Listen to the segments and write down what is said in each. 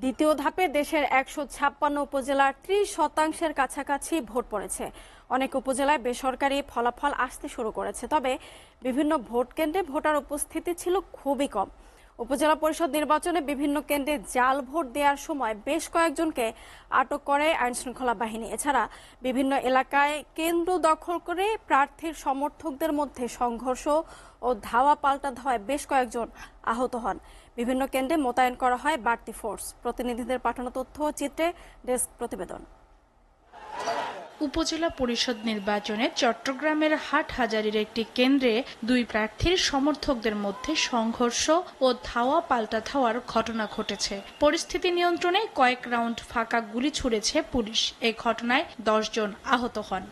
দ্বিতীয় ধাপে দেশের ১৫৬ উপজেলার ৩০% কাছাকাছি ভোট পড়েছে। অনেক উপজেলায় বেসরকারি ফলাফল আসতে শুরু করেছে, তবে বিভিন্ন ভোট কেন্দ্রে ভোটার উপস্থিতি ছিল খুবই কম। উপজেলা পরিষদ নির্বাচনে বিভিন্ন কেন্দ্রে জাল ভোট দেওয়ার সময় বেশ কয়েকজনকে আটক করে আইনশৃঙ্খলা বাহিনী। এছাড়া বিভিন্ন এলাকায় কেন্দ্র দখল করে প্রার্থীর সমর্থকদের মধ্যে সংঘর্ষ ও ধাওয়া পাল্টা ধাওয়ায় বেশ কয়েকজন আহত হন। বিভিন্ন কেন্দ্রে মোতায়েন করা হয় বাড়তি ফোর্স। প্রতিনিধিদের পাঠানো তথ্য ও চিত্রে ডেস্ক প্রতিবেদন। উপজেলা পরিষদ নির্বাচনে চট্টগ্রামের হাটহাজারীর একটি কেন্দ্রে দুই প্রার্থীর সমর্থকদের মধ্যে সংঘর্ষ ও ধাওয়া পাল্টা ধাওয়ার ঘটনা ঘটেছে। পরিস্থিতি নিয়ন্ত্রণে কয়েক রাউন্ড ফাঁকা গুলি ছুড়েছে পুলিশ। এই ঘটনায় 10 জন আহত হন।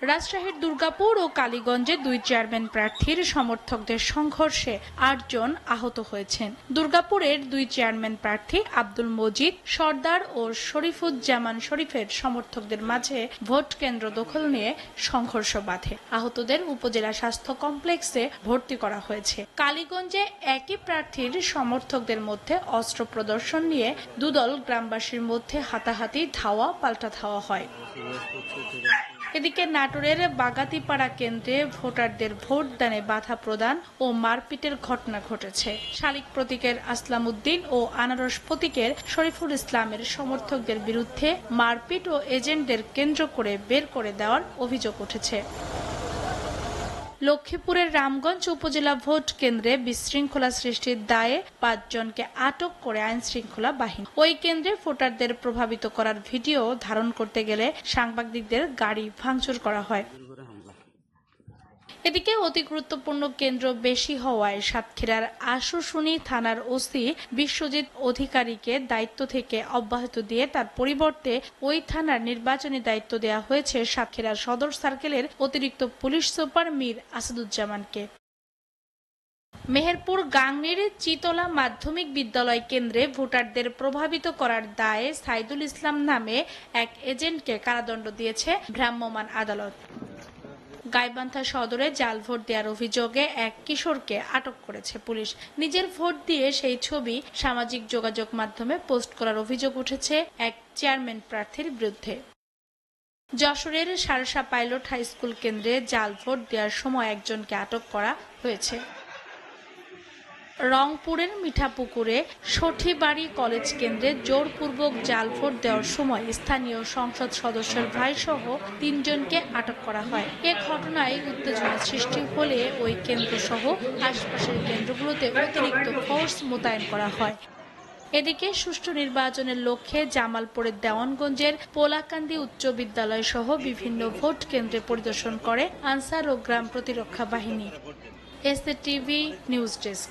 রাজশাহীর দুর্গাপুর ও কালীগঞ্জে দুই চেয়ারম্যান প্রার্থীর সমর্থকদের সংঘর্ষে 8 জন আহত হয়েছেন। দুর্গাপুরের দুই চেয়ারম্যান প্রার্থী আব্দুল মজিদ সর্দার ও শরীফুজ্জামান শরীফের সমর্থকদের মাঝে ভোট কেন্দ্র দখল নিয়ে সংঘর্ষ বাধে। আহতদের উপজেলা স্বাস্থ্য কমপ্লেক্সে ভর্তি করা হয়েছে। কালীগঞ্জে একই প্রার্থীর সমর্থকদের মধ্যে অস্ত্র প্রদর্শন নিয়ে দুদল গ্রামবাসীর মধ্যে হাতাহাতি ধাওয়া পাল্টা ধাওয়া হয়। এদিকে নাটোরের বাগাতিপাড়া কেন্দ্রে ভোটারদের ভোটদানে বাধা প্রদান ও মারপিটের ঘটনা ঘটেছে। শালিক প্রতীকের আসলাম উদ্দিন ও আনারস প্রতীকের শরীফুল ইসলামের সমর্থকদের বিরুদ্ধে মারপিট ও এজেন্টদের কেন্দ্র করে বের করে দেওয়ার অভিযোগ উঠেছে। লক্ষ্মীপুরের রামগঞ্জ উপজেলা ভোট কেন্দ্রে বিশৃঙ্খলা সৃষ্টির দায়ে 5 জনকে আটক করে আইনশৃঙ্খলা বাহিনী। ওই কেন্দ্রে ভোটারদের প্রভাবিত করার ভিডিও ধারণ করতে গেলে সাংবাদিকদের গাড়ি ভাঙচুর করা হয়। এদিকে অতি গুরুত্বপূর্ণ কেন্দ্র বেশি হওয়ায় সাতক্ষীরার আশুশুনি থানার ওসি বিশ্বজিৎ অধিকারীকে দায়িত্ব থেকে অব্যাহত দিয়ে তার পরিবর্তে ওই থানার নির্বাচনী দায়িত্ব দেওয়া হয়েছে সাতক্ষীরা সদর সার্কেলের অতিরিক্ত পুলিশ সুপার মীর আসাদুজ্জামানকে। মেহেরপুর গাংনীর চিতলা মাধ্যমিক বিদ্যালয় কেন্দ্রে ভোটারদের প্রভাবিত করার দায়ে সাইদুল ইসলাম নামে এক এজেন্টকে কারাদণ্ড দিয়েছে ভ্রাম্যমাণ আদালত। গাইবান্ধা সদরে জাল ভোট দেওয়ার অভিযোগে এক কিশোরকে আটক করেছে পুলিশ। নিজের ভোট দিয়ে সেই ছবি সামাজিক যোগাযোগ মাধ্যমে পোস্ট করার অভিযোগ উঠেছে এক চেয়ারম্যান প্রার্থীর বিরুদ্ধে। যশোরের সারসা পাইলট হাই স্কুল কেন্দ্রে জাল ভোট দেওয়ার সময় একজনকে আটক করা হয়েছে। রংপুরের মিঠাপুকুরে সঠিবাড়ি কলেজ কেন্দ্রে জোরপূর্বক জাল ভোট দেওয়ার সময় স্থানীয় সংসদ সদস্যের ভাইসহ 3 জনকে আটক করা হয়। এ ঘটনায় উত্তেজনা সৃষ্টি হলে ওই কেন্দ্রসহ আশপাশের কেন্দ্রগুলোতে অতিরিক্ত ফোর্স মোতায়েন করা হয়। এদিকে সুষ্ঠু নির্বাচনের লক্ষ্যে জামালপুরের দেওয়ানগঞ্জের পোলাকান্দি উচ্চ বিদ্যালয় সহ বিভিন্ন ভোট কেন্দ্রে পরিদর্শন করে আনসার ও গ্রাম প্রতিরক্ষা বাহিনী। SATV news desk.